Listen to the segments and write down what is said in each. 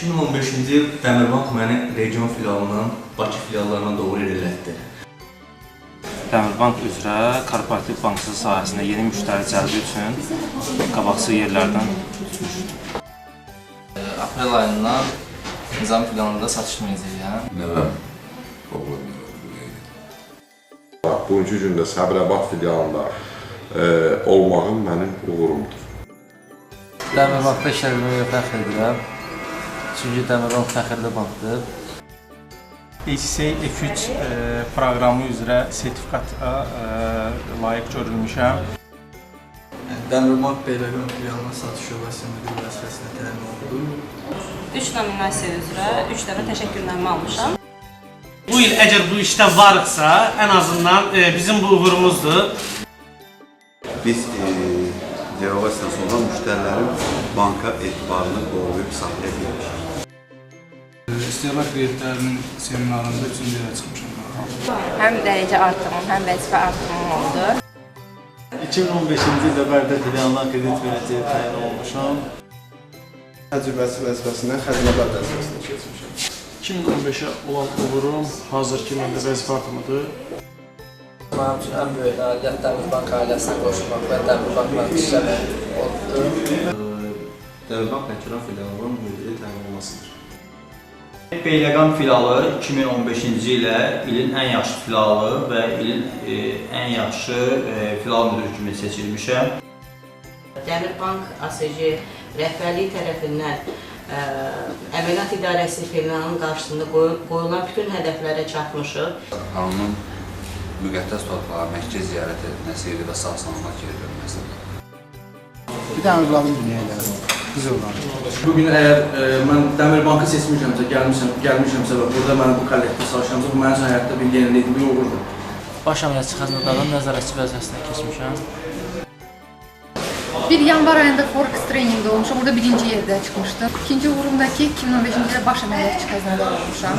2015-ci il Dəmirbank məni region filialından Bakı filiallarına doğru irəlilətdi. Dəmirbank üzrə korporativ bankçılıq sahəsində yeni müştəri cəlbi üçün qabaqcıl yerlərdən tutmuşdur. Aprel ayından Nizam filialında satışmayacağıq. Nəvə oğlum. Bugünkü gündə Səbrəbad filialında olmağım mənim uğurumdur. Dəmirbankda işləməyə fəxr edirəm. Çünki Dəmirbank fəxrli bankdır. HCC F3 proqramı üzrə sertifikata layiq görülmüşəm. Dəmirbank Beyləqan filialına satış şöbəsi müdiri vəzifəsinə təyin oldum. 3 nominasiya üzrə 3 dəfə təşəkkürnamə almışam. Bu il əgər bu işdə varıqsa, ən azından bizim bu uğurumuzdur. Biz devalvasiyadan sonra müştərilərin banka etibarını qoruyub saxlaya bilmişik. İstehlak kreditlərinin seminarında 3-cü yerə çıxmışam. Həm dərəcə artımım, həm vəzifə artımım oldu. 2015-ci ildə Bərdə filialından kredit verəcəyə təyin olmuşam. Təcrübəsi vəzifəsindən xəzinədar vəzifəsinə keçmişəm. 2015-ə olan uğurum hazırki məndə vəzifə artımıdır. Mənim üçün ən böyük nailiyyət Dəmirbank ailəsinə qoşulmaq və Dəmirbankla işləmək oldu. Dəmirbank Lənkəran filialının müdiri təyin olmasıdır. Beyləqan filialı 2015-ci ilə ilin ən yaxşı filialı və ilin ən yaxşı filial müdiri kimi seçilmişəm. Dəmirbank ASC rəhbərliyi tərəfindən əməliyyat idarəsi filialının qarşısında qoyulan bütün hədəflərə çatmışıq. Halının müqəddəs torpağa Məkkə ziyarət etməsi və sağ-salamat geri dönməsidir. Bir dənə övladım dünyaya gəldi. Qız övladım. Bugün əgər mən Dəmirbankı seçmişəmsə, gəlmişəmsə və burada mən bu kollektivdə çalışmışamsa, bu mənim üçün həyatda bir yenilikdir, bir uğurdur. Baş əməliyyatçı xəzinədardan nəzarətçi vəzifəsinə keçmişəm. 1 yanvar ayında Forex treningi olmuşam, burada birinci yerdə çıxmışdım. İkinci uğurumdakı 2015-ci ildə baş əməliyyatçı xəzinədar olmuşam.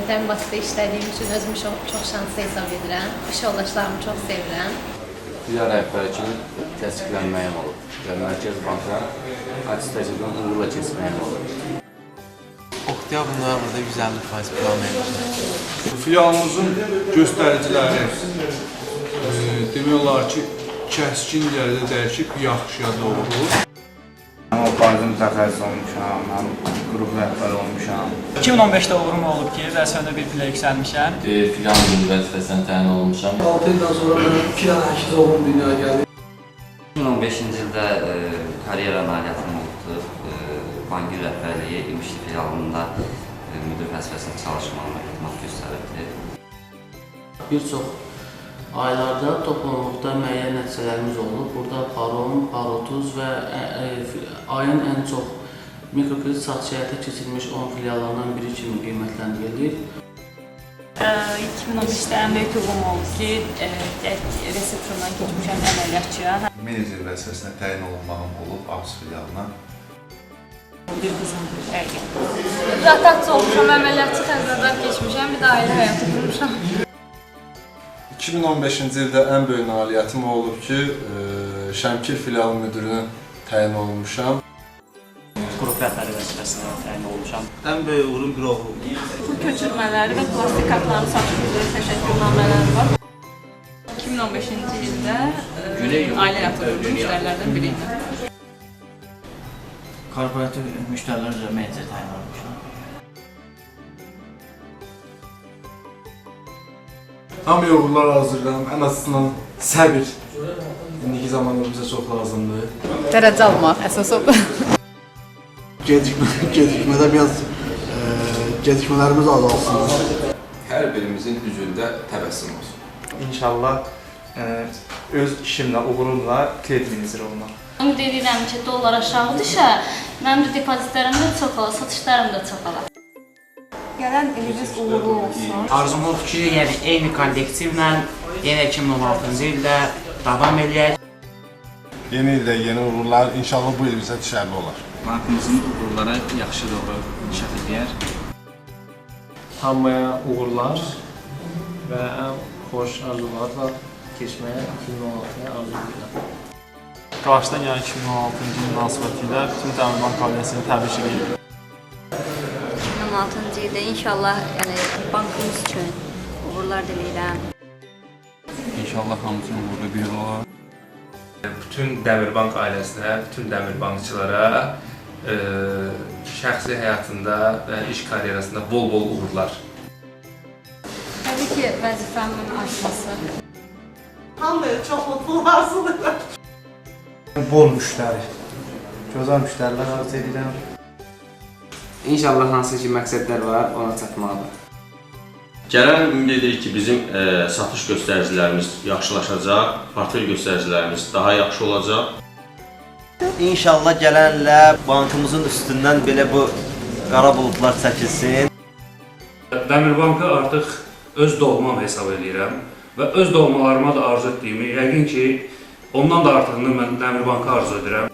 Dəmirbankda işlədiyim üçün özümü çox şanslı hesab edirəm. İş yoldaşlarımı çox sevirəm. Filial rəhbəri kimi təsdiqlənməyim olub və Mərkəz Banka attestasiyadan uğurla keçməyim olub. Oktyabrda burada 150% plan vermişəm. Filialımızın göstəriciləri demək olar ki, kəskin dərəcədə dəyişib yaxşıya doğru. Mən operatör mütəxəssis olmuşam, mən qrup rəhbəri olmuşam. 2015-də uğurum olub ki, vəzifəmdə bir pillə yüksəlmişəm. Filial müdiri vəzifəsinə təyin olmuşam. 6 ildən sonra mənim 2 dənə əkiz oğlum dünyaya gəldi. 2015-ci ildə karyera nailiyyətim oldu. Banki rəhbərliyi İmişli filialında müdür vəzifəsində çalışmağıma xidmət göstərirdi. Bir çox aylarda toplamlıqda müəyyən nəticələrimiz olub. Burada parom, parotuz və ayın ən çox mikrokredit satış həyata keçirilmiş 10 filiallarından biri kimi qiymətləndirilir. 2015-də ən böyük uğurum oldu ki, resepsiyondan keçmişəm əməliyyatçıya. Menecer vəzifəsinə təyin olunmağım olub ABS filialına. Bir qızımdır, əgər. Rotatçı olmuşam, əməliyyatçı xəzinədar keçmişəm, bir də ailə həyatı qurmuşam. 2015-ci ildə ən böyük nailiyyətim olub ki, Şəmkir filial müdirinə təyin olmuşam. Qrup rəhbəri vəzifəsinə təyin olmuşam. Ən böyük uğurum bir oğlum. Köçürmələri və plastik kartların satış üzrə təşəkkürnamələri var. 2015-ci ildə ailə həyatı qurmuş müştərilərdən biri ilə. Korporativ müştərilər üzrə menecer təyin olmuşam. Hamıya uğurlar arzulayıram, ən azından səbir. İndiki zamanda bizə çox lazımdır. Dərəcə almaq əsas oldu. Gecikmədə biraz gecikmələrimiz azalsın. Hər birimizin üzündə təbəssüm olsun. İnşallah öz işimlə, uğurumla kredit meneceri olmaq. Ümid edirəm ki, dollar aşağı düşə, mənim depozitlərim də çox olar, satışlarım da çox olar. Gələn iliniz uğurlu olsun. Arzum odur ki, yəni eyni kollektivlə yenə 2016-cı ildə davam edək. Yeni ildə yeni uğurlar, inşallah bu il bizə düşərli olar. Bankımızın uğurları yaxşı doğru inkişaf edər. Hamıya uğurlar və ən xoş arzularla keçməyə 2016-ya arzulayıram. Qarşıdan gələn 2016-cı il münasibətilə bütün Dəmirbank ailəsini təbrik edirəm. 2016-cı ildə inşallah yəni bankımız üçün uğurlar diləyirəm. İnşallah hamısının uğurlu bir yıl olar. Bütün Dəmirbank ailəsinə, bütün Dəmirbankçılara şəxsi həyatında və iş karyerasında bol-bol uğurlar. Təbii ki, vəzifəmin artması. Hamıya çox mutlu arzulayıram. Bol müştəri, gözəl müştərilər arzu edirəm. İnşallah hansı ki məqsədlər var, ona çatmalıdır. Gələn ümid edirik ki, bizim satış göstəricilərimiz yaxşılaşacaq, portfel göstəricilərimiz daha yaxşı olacaq. İnşallah gələnlə bankımızın üstündən belə bu qara buludlar çəkilsin. Dəmirbankı artıq öz doğmam hesab edirəm və öz doğmalarıma da arzu etdiyimi, yəqin ki, ondan da artığını mən Dəmirbankı arzu edirəm.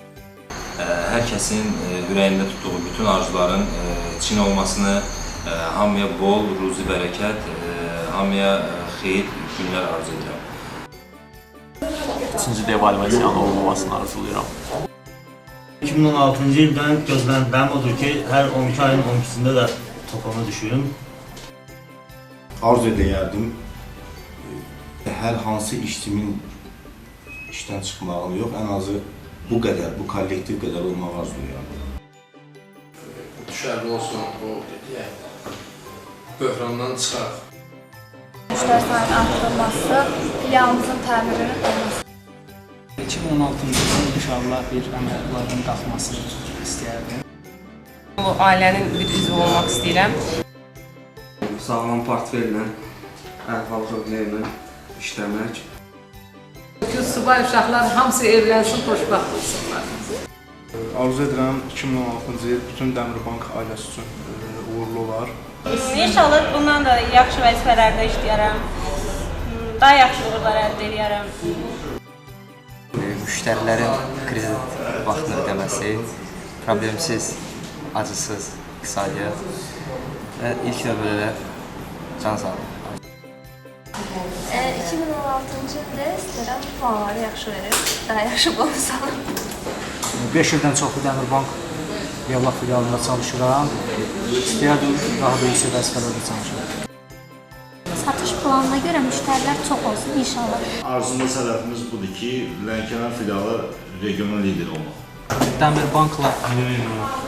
Hər kəsin ürəyində tutduğu bütün arzuların içində olmasını, hamıya bol, ruzi bərəkət, hamıya xeyir günlər arzu edirəm. İkinci devalvasiyanın olmamasını arzulayıram. 2016-cı ildən gözlənilən odur ki, hər 12 ayın 12-sində də toplama düşürüm. Arzu edəyərdim, hər hansı işçimin işdən çıxmağını yox, ən azı bu qədər, bu kollektiv qədər olmaq arzulayıram. Düşərli olsun, bu böhrandan çıxaq. Müştəri sayının artırılması, filialımızın təmirinin olması. 2016-cı il inşallah bir əməkdaşların qalxmasını istəyərdim. Bu ailənin bir üzvü olmaq istəyirəm. Sağlam portfellə, əhval-ruhiyyə işləmək. Bütün subay uşaqlar hamısı evlənsin, xoşbaxt olsunlar. Arzu edirəm 2016-cı il bütün Dəmirbank ailəsi üçün uğurlu olar. İnşallah bundan da yaxşı vəzifələrdə işləyərəm. Daha yaxşı uğurlar əldə edərəm. Müştərilərin kredit vaxtını ödəməsi, problemsiz, acısız iqtisadiyyat və ilk növbədə can sağlığı. 2016-cı ildə istəyirəm puanları yaxşı verib, daha yaxşı bonus alım. 5 ildən çoxdur Dəmirbank Yevlax filialında çalışıram. İstəyərdim daha böyük vəzifələrdə çalışıram. Satış planına görə müştərilər çox olsun inşallah. Arzumuz, hədəfimiz budur ki, Lənkəran filialı regional lider olmaq. Dəmirbankla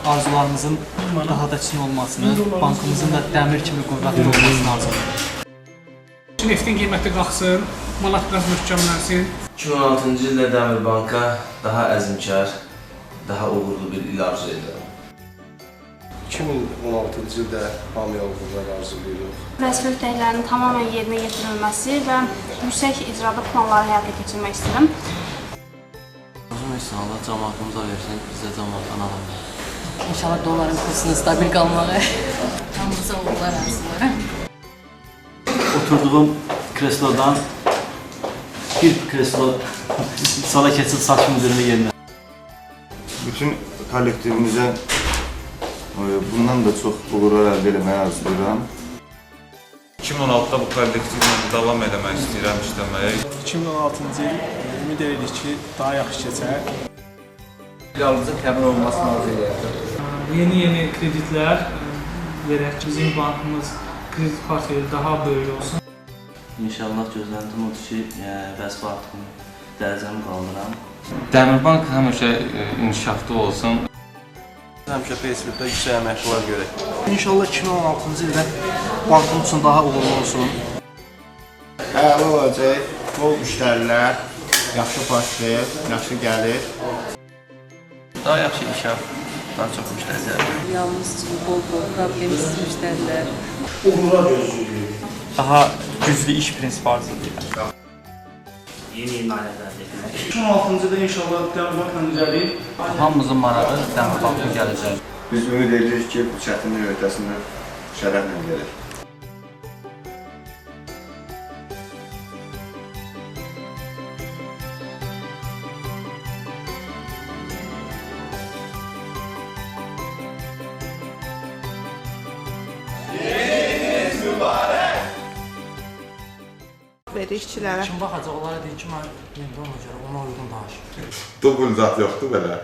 arzularımızın daha da çin olmasını, bankımızın da dəmir kimi qüvvətli olmasını arzulayırıq. Neftin qiyməti qalxsın, manat biraz möhkəmlənsin. 2016-cı ildə Dəmirbanka daha əzmkar, daha uğurlu bir il arzu edirəm. 2016-cı ildə hamıya uğurlar arzulayırıq. Vəzifə öhdəliklərinin tamamilə yerinə yetirilməsi və yüksək icralı planları həyata keçirmək istəyirəm. İnşallah cəmaatımıza versin, biz də cəmaatdan alalım. İnşallah doların kursunun stabil qalmağı. Hamımıza uğurlar arzulayıram. Oturduğum kreslodan bir kreslo sala keçib saç müdürünün yerinə. Bütün kollektivimizə bundan da çox uğurlar əldə etməyi arzulayıram. 2016-da bu kollektivlə davam etmək istəyirəm işləməyə. 2016-cı il ümid edirik ki, daha yaxşı keçər. Filialımızın təmin olunmasını arzu edirəm. Yeni kreditlər verək ki, bizim bankımız kredit portfeli daha böyük olsun. İnşallah gözləntim odur ki, vəzifə artıqını dərəcəmi qaldıram. Dəmirbank həmişə inkişafda olsun. Həmişə Facebookda yüksək əməkdaşlar görək. İnşallah 2016-cı ildə bankım üçün daha uğurlu olsun. Əla olacaq, bol müştərilər, yaxşı portfel, yaxşı gəlir. Daha yaxşı inkişaf, daha çox müştərilər. Yalnız üçün bol-bol problemsiz müştərilər. Uğurlar gözləyirik. Daha güclü iş prinsipi arzulayıram. Yeni imarətlər edilmək. 2016-cı ildə inşallah Dəmirbankla irəli Hamımızın marağı Dəmirbankın gələcək. Biz ümid edirik ki, bu çətinlik öhdəsindən şərəflə gəlir. Verir işçilərə. Kim baxacaq, onlara deyir ki, mən indi ona görə, ona uyğun danışım. Dubl zat yoxdur belə.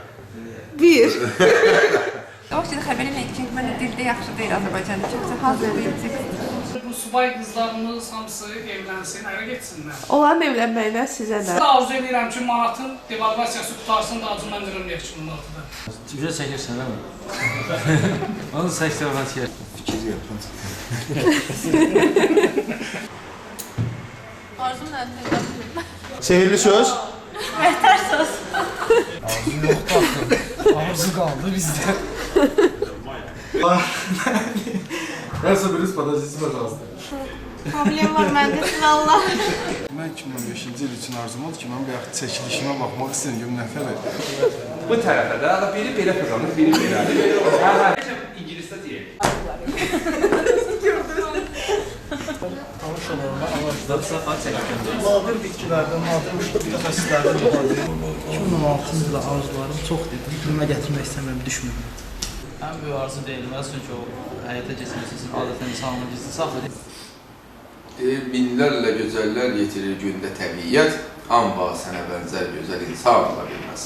Bir. O vaxt xəbər eləyək ki, mən dildə yaxşı deyil Azərbaycanda. Çox hazırlayım tekst. Bu subay qızlarımız hamısı evlənsin, ərə getsinlər. Onların evlənməyinə sizə nə? Sizə arzu edirəm ki, manatın devalvasiyası qutarsın da acı mən görüm 2016-da. Güzel çəkirsən, değil mi? Onu çəksən, ben çəkirəm. Fikir yapın. Arzum nədir? Sehirli söz. Mehter söz. Arzu yoxdur. Arzu qaldı bizdə. Nəsə birisi podazisi pожалуйста. Problem var məndə valla. Mən 2015-ci il üçün arzum oldu ki, mən bir yaxud çəkilişimə baxmaq istəyirəm, görüm nə fərq. Bu tərəfə də ada biri belə qazanır, biri belə. İngilisdə deyək. Tanış olaraq ağaclarsa nadir bitkilərdən, nadir mütəxəssislərdən ifadə 2016-cı ildə arzularım çox dedim. Dilimə gətirmək istəmirəm, düşmürəm. Ən böyük arzu deyilməz, çünki o həyata keçirməsi adətən insanın gizli saxlayır. Minlərlə gözəllər yetirir gündə təbiyyət, amma sənə bənzər gözəl insan ola bilməz.